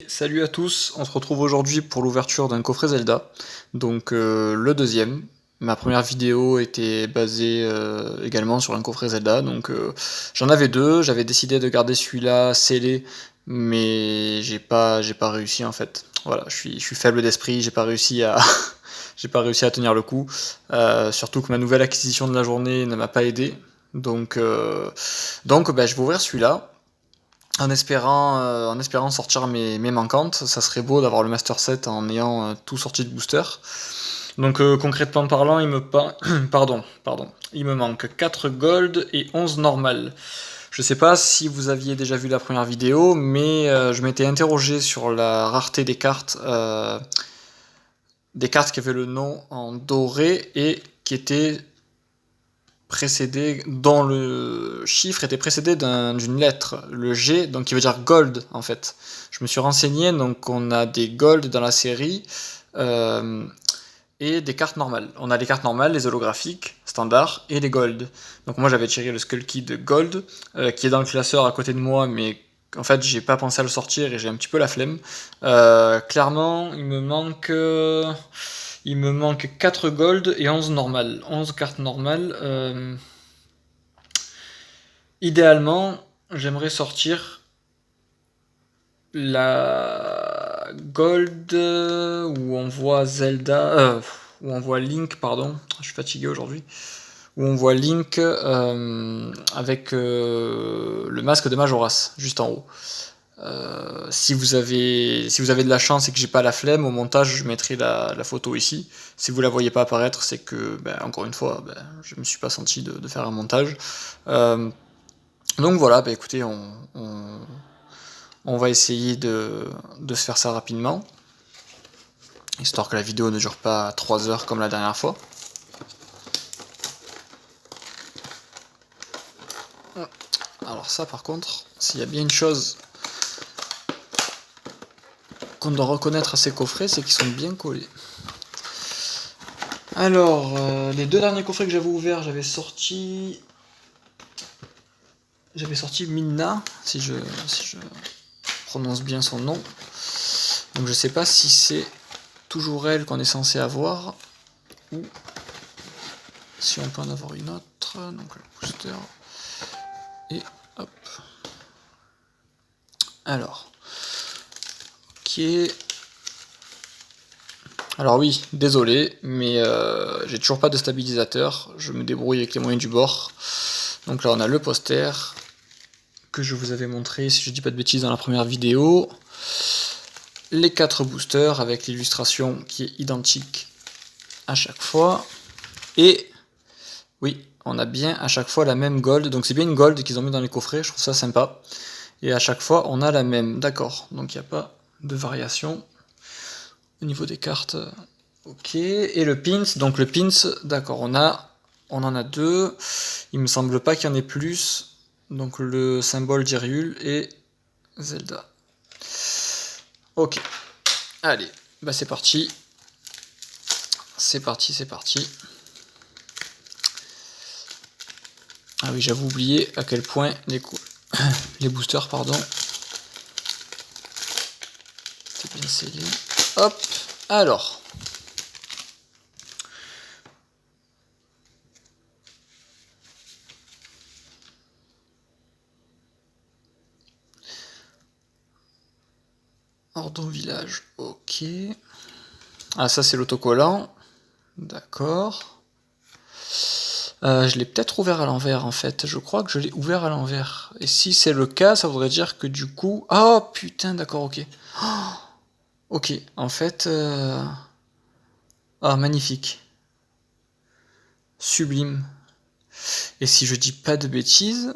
Salut à tous, on se retrouve aujourd'hui pour l'ouverture d'un coffret Zelda, donc le deuxième. Ma première vidéo était basée également sur un coffret Zelda, donc j'en avais deux, j'avais décidé de garder celui-là scellé, mais j'ai pas réussi en fait. Voilà, je suis faible d'esprit, j'ai pas réussi à, j'ai pas réussi à tenir le coup. Surtout que ma nouvelle acquisition de la journée ne m'a pas aidé, donc je vais ouvrir celui-là en espérant sortir mes manquantes. Ça serait beau d'avoir le Master Set en ayant tout sorti de booster. Donc concrètement parlant, il me manque 4 gold et 11 normal. Je sais pas si vous aviez déjà vu la première vidéo, mais je m'étais interrogé sur la rareté des cartes qui avaient le nom en doré et qui étaient dont le chiffre était précédé d'une lettre, le G, donc qui veut dire gold en fait. Je me suis renseigné, donc on a des gold dans la série euh, et des cartes normales. On a les cartes normales, les holographiques, standard, et les gold. Donc moi j'avais tiré le Skull Kid Gold, qui est dans le classeur à côté de moi, mais en fait j'ai pas pensé à le sortir et j'ai un petit peu la flemme. Clairement, il me manque 4 gold et 11 normales. 11 cartes normales. Idéalement, j'aimerais sortir la Gold où on voit où on voit Link, pardon, je suis fatigué aujourd'hui, où on voit Link avec le masque de Majora's juste en haut. Si vous avez de la chance et que j'ai pas la flemme, au montage je mettrai la photo ici. Si vous la voyez pas apparaître, c'est que, encore une fois, je me suis pas senti de faire un montage. Donc voilà, écoutez, on va essayer de se faire ça rapidement, histoire que la vidéo ne dure pas 3 heures comme la dernière fois. Alors ça par contre, s'il y a bien une chose qu'on doit reconnaître à ces coffrets, c'est qu'ils sont bien collés. Alors, les deux derniers coffrets que j'avais ouverts, j'avais sorti Minna, si je prononce bien son nom. Donc je sais pas si c'est toujours elle qu'on est censé avoir, ou si on peut en avoir une autre. Donc le booster. Et hop. Alors. Ok. Alors oui, désolé, mais j'ai toujours pas de stabilisateur. Je me débrouille avec les moyens du bord. Donc là on a le poster que je vous avais montré, si je dis pas de bêtises, dans la première vidéo. Les 4 boosters avec l'illustration qui est identique à chaque fois. Et oui, on a bien à chaque fois la même gold. Donc c'est bien une gold qu'ils ont mis dans les coffrets, je trouve ça sympa. Et à chaque fois on a la même, d'accord. Donc il n'y a pas de variation au niveau des cartes. Ok, et le pins, donc le pins, d'accord, on en a deux. Il me semble pas qu'il y en ait plus. Donc le symbole d'Hyrule et Zelda. Ok, allez, c'est parti. C'est parti, c'est parti. Ah oui, j'avais oublié à quel point les boosters, pardon. C'est bien scellé. Hop, alors. Ordon village, ok. Ah, ça c'est l'autocollant. D'accord. Je l'ai peut-être ouvert à l'envers en fait. Je crois que je l'ai ouvert à l'envers. Et si c'est le cas, ça voudrait dire que du coup. Oh putain, d'accord, ok. Oh, ok, en fait. Ah, magnifique. Sublime. Et si je dis pas de bêtises,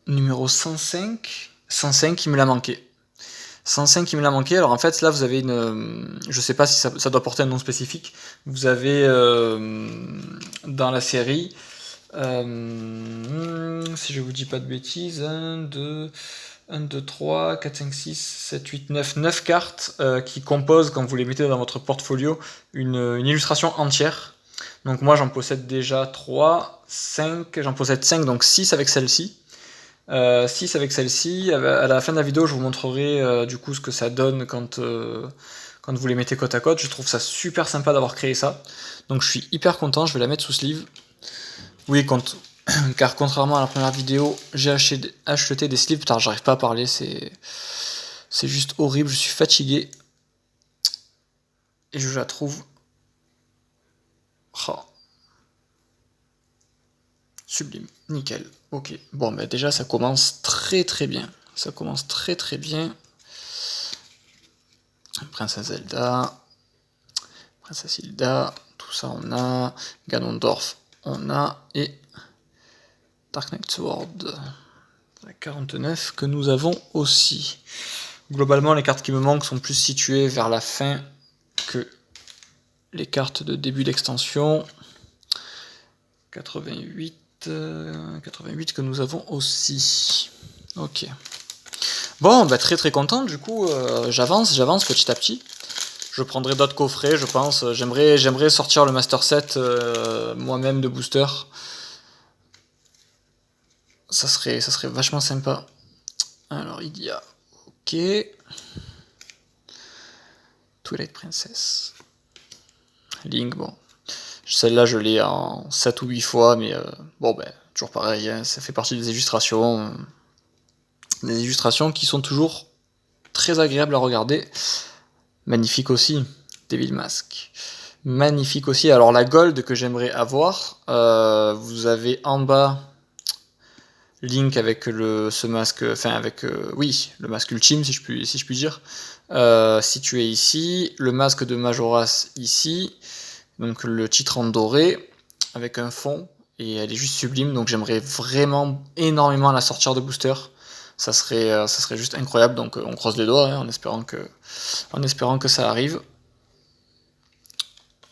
numéro 105. 105, il me l'a manqué. 105 il me l'a manqué. Alors en fait là vous avez je sais pas si ça doit porter un nom spécifique. Vous avez dans la série, si je vous dis pas de bêtises, 1, 2, 3, 4, 5, 6, 7, 8, 9 cartes qui composent, quand vous les mettez dans votre portfolio, une illustration entière. Donc moi j'en possède déjà 3, 5, j'en possède 5, donc 6 avec celle-ci. 6 avec celle-ci. À la fin de la vidéo, je vous montrerai du coup ce que ça donne quand vous les mettez côte à côte. Je trouve ça super sympa d'avoir créé ça. Donc je suis hyper content, je vais la mettre sous sleeve. Oui, car contrairement à la première vidéo, j'ai acheté des sleeves. Putain, j'arrive pas à parler, c'est juste horrible, je suis fatigué. Et je la trouve... Oh. Sublime, nickel. Ok, bon, bah déjà ça commence très très bien. Ça commence très très bien. Princesse Zelda, Princesse Hilda, tout ça on a. Ganondorf, on a. Et Dark Knight Sword, la 49 que nous avons aussi. Globalement, les cartes qui me manquent sont plus situées vers la fin que les cartes de début d'extension. 88 que nous avons aussi. Ok. Bon, bah très très content, du coup, j'avance petit à petit. Je prendrai d'autres coffrets, je pense. J'aimerais sortir le Master Set moi-même de booster. Ça serait vachement sympa. Alors, il y a... Ok. Twilight Princess. Link, bon. Celle-là, je l'ai en 7 ou 8 fois, mais bon, ben, toujours pareil, hein, ça fait partie des illustrations. Des illustrations qui sont toujours très agréables à regarder. Magnifique aussi, Devil Mask. Magnifique aussi. Alors, la gold que j'aimerais avoir, vous avez en bas Link avec ce masque, enfin, avec, oui, le masque ultime, si je puis dire, situé ici. Le masque de Majora's ici. Donc le titre en doré, avec un fond, et elle est juste sublime, donc j'aimerais vraiment énormément la sortir de booster. Ça serait juste incroyable, donc on croise les doigts, hein, en espérant que ça arrive.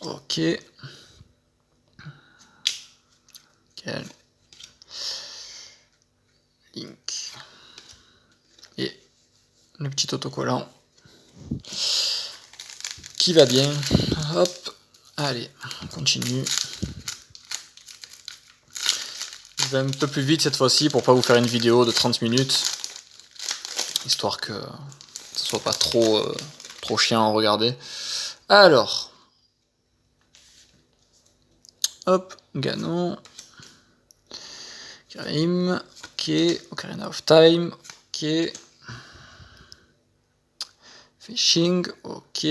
Ok. Nickel. Link. Et le petit autocollant qui va bien. Hop. Allez, on continue. Je vais un peu plus vite cette fois-ci pour pas vous faire une vidéo de 30 minutes. Histoire que ce soit pas trop chiant à regarder. Alors. Hop, Ganon. Karim. Ok. Ocarina of Time. Ok. Fishing. Ok.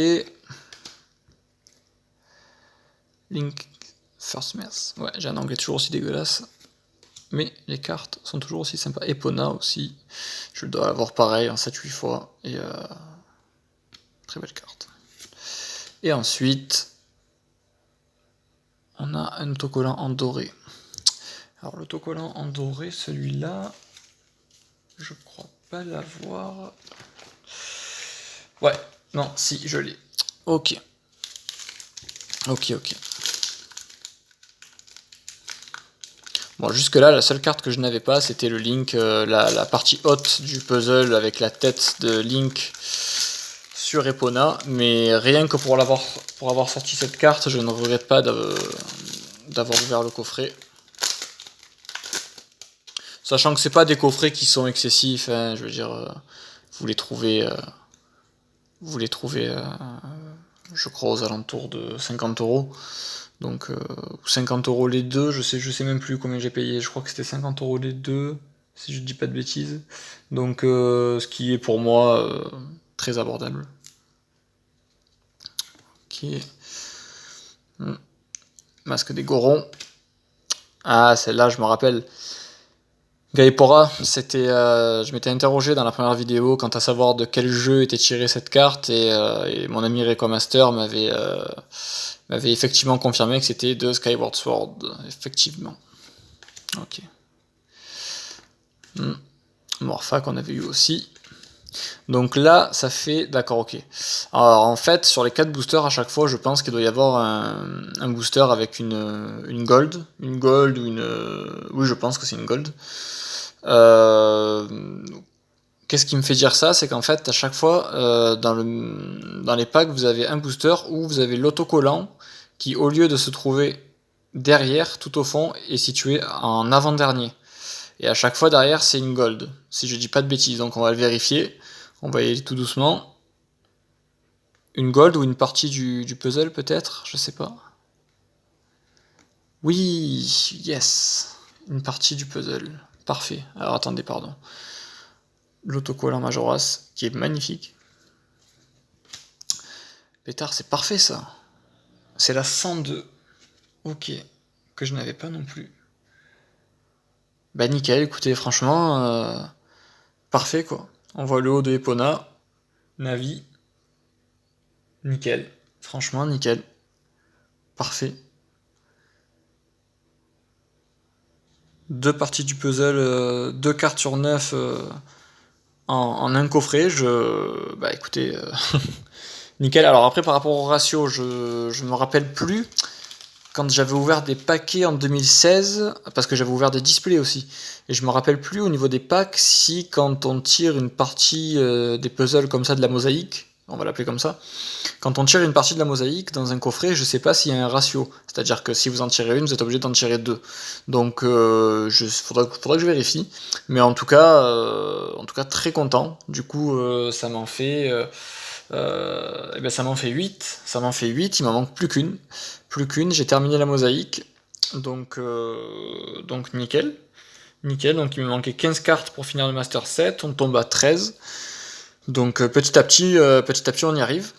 Link First Mess. Ouais, j'ai un anglais toujours aussi dégueulasse. Mais les cartes sont toujours aussi sympas. Epona aussi. Je dois avoir pareil en 7-8 fois. Et très belle carte. Et ensuite, on a un autocollant en doré. Alors l'autocollant en doré, celui-là, je crois pas l'avoir. Ouais, non, si, je l'ai. Ok. Ok. Bon, jusque-là, la seule carte que je n'avais pas, c'était le Link, la partie haute du puzzle avec la tête de Link sur Epona. Mais rien que pour avoir sorti cette carte, je ne regrette pas d'avoir ouvert le coffret. Sachant que c'est pas des coffrets qui sont excessifs, hein, je veux dire, vous les trouvez, je crois, aux alentours de 50 €. Donc 50 € les deux, je sais même plus combien j'ai payé, je crois que c'était 50 € les deux, si je dis pas de bêtises. Donc ce qui est pour moi très abordable. Ok. Masque des Gorons. Ah, celle-là, je me rappelle. Gaepora, je m'étais interrogé dans la première vidéo quant à savoir de quel jeu était tirée cette carte, et mon ami Recomaster m'avait effectivement confirmé que c'était de Skyward Sword, effectivement. Ok. Morpha qu'on avait eu aussi. Donc là, ça fait... D'accord, ok. Alors en fait, sur les 4 boosters, à chaque fois, je pense qu'il doit y avoir un booster avec une gold. Une gold ou une... Oui, je pense que c'est une gold. Qu'est-ce qui me fait dire ça? C'est qu'en fait, à chaque fois, dans les packs, vous avez un booster où vous avez l'autocollant qui, au lieu de se trouver derrière, tout au fond, est situé en avant-dernier. et à chaque fois derrière c'est une gold, si je dis pas de bêtises, donc on va le vérifier, on va y aller tout doucement. Une gold ou une partie du puzzle peut-être, je sais pas. Oui, yes, une partie du puzzle, parfait. Alors attendez, pardon. L'autocollant Majora's, qui est magnifique. Pétard, c'est parfait ça. C'est la 102. Ok, que je n'avais pas non plus. Bah nickel, écoutez, franchement, parfait quoi. On voit le haut de Epona, Navi, nickel. Franchement, nickel. Parfait. Deux parties du puzzle, deux cartes sur 9 en un coffret. Bah écoutez, nickel. Alors après, par rapport au ratio, je me rappelle plus quand j'avais ouvert des paquets en 2016, parce que j'avais ouvert des displays aussi, et je me rappelle plus au niveau des packs si quand on tire une partie des puzzles comme ça de la mosaïque, on va l'appeler comme ça, quand on tire une partie de la mosaïque dans un coffret, je sais pas s'il y a un ratio, c'est-à-dire que si vous en tirez une, vous êtes obligé d'en tirer deux. Donc faudra que je vérifie, mais en tout cas très content. Du coup ça m'en fait eh ben ça m'en fait 8. Ça m'en fait 8, il m'en manque plus qu'une. Plus qu'une, j'ai terminé la mosaïque. Donc nickel. Nickel, donc il me manquait 15 cartes pour finir le Master 7, on tombe à 13. Donc petit à petit on y arrive.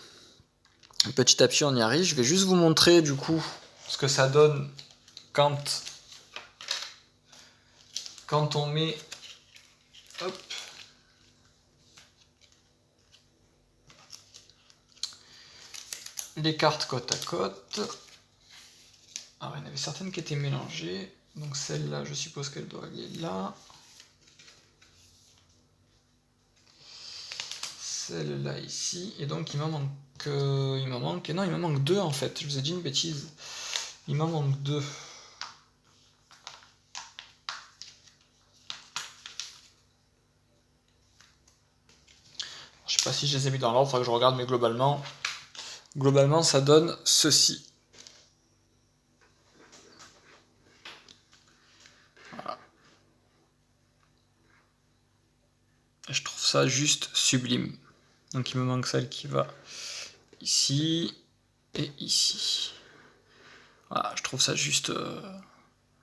Petit à petit on y arrive. Je vais juste vous montrer du coup ce que ça donne quand, quand on met... Hop. Les cartes côte à côte. Alors il y en avait certaines qui étaient mélangées. Donc celle-là, je suppose qu'elle doit aller là. Celle-là ici. Et donc il m'en manque... non, il m'en manque deux en fait. Je vous ai dit une bêtise. Il m'en manque deux. Je sais pas si je les ai mis dans l'ordre, il faudra que je regarde, mais globalement ça donne ceci. Voilà. Et je trouve ça juste sublime. Donc il me manque celle qui va ici et ici. Voilà, je trouve ça juste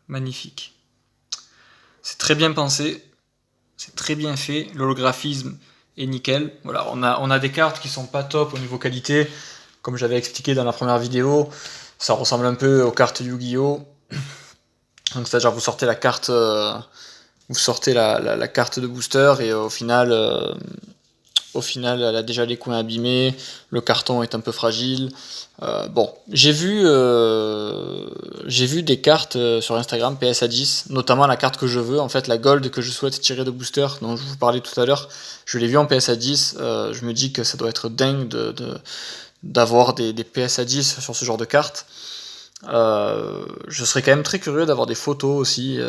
magnifique. C'est très bien pensé, c'est très bien fait, l'holographisme est nickel. Voilà, on a des cartes qui sont pas top au niveau qualité, comme j'avais expliqué dans la première vidéo, ça ressemble un peu aux cartes Yu-Gi-Oh! Donc c'est-à-dire vous sortez la carte, la carte de booster et au final, elle a déjà les coins abîmés, le carton est un peu fragile. Bon, j'ai vu des cartes sur Instagram PSA 10, notamment la carte que je veux, en fait la gold que je souhaite tirer de booster, dont je vous parlais tout à l'heure. Je l'ai vu en PSA 10, je me dis que ça doit être dingue d'avoir des PSA 10 sur ce genre de cartes. Je serais quand même très curieux d'avoir des photos aussi.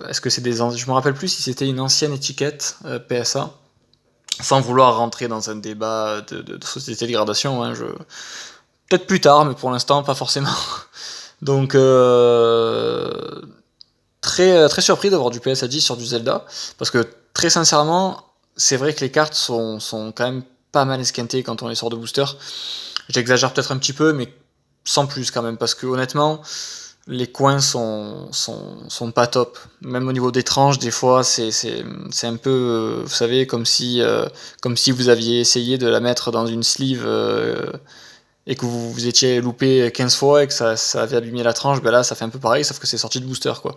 Est-ce que c'est je me rappelle plus si c'était une ancienne étiquette PSA. Sans vouloir rentrer dans un débat de société de dégradation, hein, peut-être plus tard, mais pour l'instant pas forcément. Donc très surpris d'avoir du PSA 10 sur du Zelda, parce que très sincèrement, c'est vrai que les cartes sont quand même pas mal esquintées quand on les sort de booster. J'exagère peut-être un petit peu, mais sans plus quand même, parce que honnêtement, les coins sont pas top. Même au niveau des tranches, des fois, c'est un peu, vous savez, comme si vous aviez essayé de la mettre dans une sleeve et que vous étiez loupé 15 fois et que ça avait abîmé la tranche. Ben là, ça fait un peu pareil, sauf que c'est sorti de booster, quoi.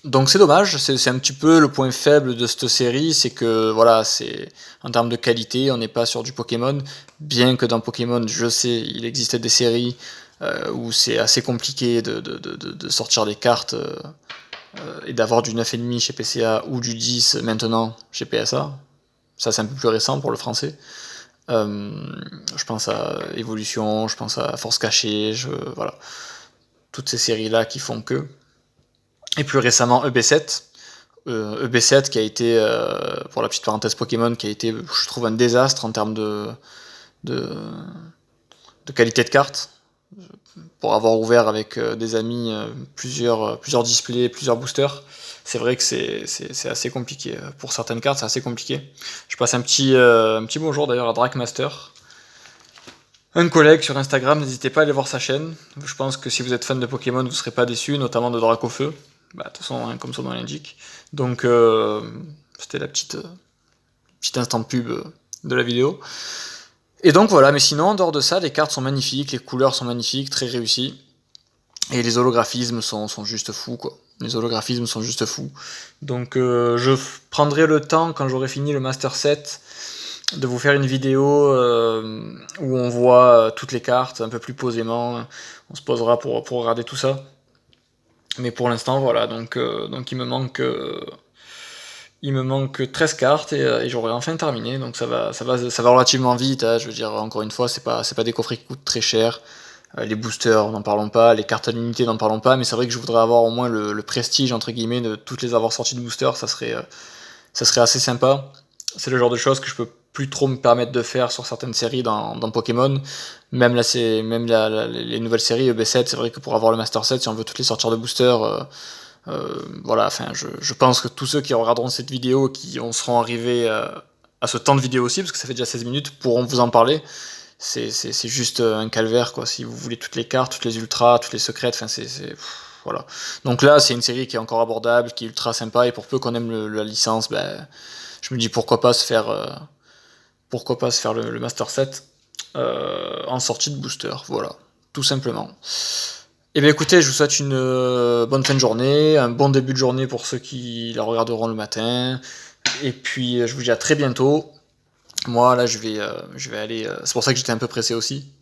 Donc c'est dommage, c'est un petit peu le point faible de cette série, c'est que voilà, c'est en termes de qualité, on n'est pas sur du Pokémon, bien que dans Pokémon, je sais, il existait des séries où c'est assez compliqué de sortir des cartes et d'avoir du 9,5 chez PCA ou du 10 maintenant chez PSA. Ça c'est un peu plus récent pour le français. Je pense à Evolution, je pense à Force Cachée, voilà. Toutes ces séries-là qui font que... Et plus récemment EB7, EB7 qui a été, pour la petite parenthèse Pokémon, qui a été, je trouve, un désastre en termes de qualité de carte. Pour avoir ouvert avec des amis plusieurs displays, plusieurs boosters, c'est vrai que c'est assez compliqué. Pour certaines cartes, c'est assez compliqué. Je passe un petit bonjour d'ailleurs à Drakmaster, un collègue sur Instagram, n'hésitez pas à aller voir sa chaîne. Je pense que si vous êtes fan de Pokémon, vous ne serez pas déçu, notamment de Dracofeu. Bah, de toute façon, hein, comme son nom l'indique. Donc, c'était la petite instant pub de la vidéo. Et donc voilà, mais sinon, en dehors de ça, les cartes sont magnifiques, les couleurs sont magnifiques, très réussies. Et les holographismes sont juste fous, quoi. Les holographismes sont juste fous. Donc je prendrai le temps, quand j'aurai fini le Master Set, de vous faire une vidéo où on voit toutes les cartes un peu plus posément. On se posera pour regarder tout ça. Mais pour l'instant, voilà, donc il me manque 13 cartes et j'aurai enfin terminé, donc ça va relativement vite, hein, je veux dire, encore une fois, c'est pas des coffrets qui coûtent très cher, les boosters, n'en parlons pas, les cartes à l'unité, n'en parlons pas, mais c'est vrai que je voudrais avoir au moins le prestige, entre guillemets, de toutes les avoir sorties de booster, ça serait assez sympa. C'est le genre de choses que je peux plus trop me permettre de faire sur certaines séries dans Pokémon, même là, les nouvelles séries EB7, c'est vrai que pour avoir le Master Set, si on veut toutes les sortir de booster, voilà, enfin, je pense que tous ceux qui regarderont cette vidéo, qui en seront arrivés à ce temps de vidéo aussi, parce que ça fait déjà 16 minutes, pourront vous en parler. C'est juste un calvaire, quoi. Si vous voulez toutes les cartes, toutes les ultras, toutes les secrètes, enfin, voilà. Donc là, c'est une série qui est encore abordable, qui est ultra sympa, et pour peu qu'on aime la licence, ben, je me dis pourquoi pas se faire le Master Set en sortie de booster, voilà, tout simplement. Eh bien écoutez, je vous souhaite une bonne fin de journée, un bon début de journée pour ceux qui la regarderont le matin, et puis je vous dis à très bientôt. Moi là je vais aller, c'est pour ça que j'étais un peu pressé aussi.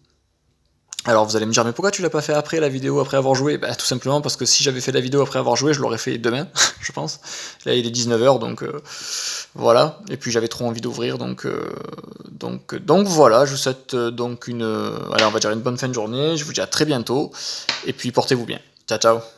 Alors vous allez me dire, mais pourquoi tu l'as pas fait après la vidéo, après avoir joué? Bah tout simplement parce que si j'avais fait la vidéo après avoir joué, je l'aurais fait demain, je pense. Là il est 19h, donc voilà. Et puis j'avais trop envie d'ouvrir, donc voilà, je vous souhaite donc allez, on va dire une bonne fin de journée, je vous dis à très bientôt, et puis portez-vous bien. Ciao ciao.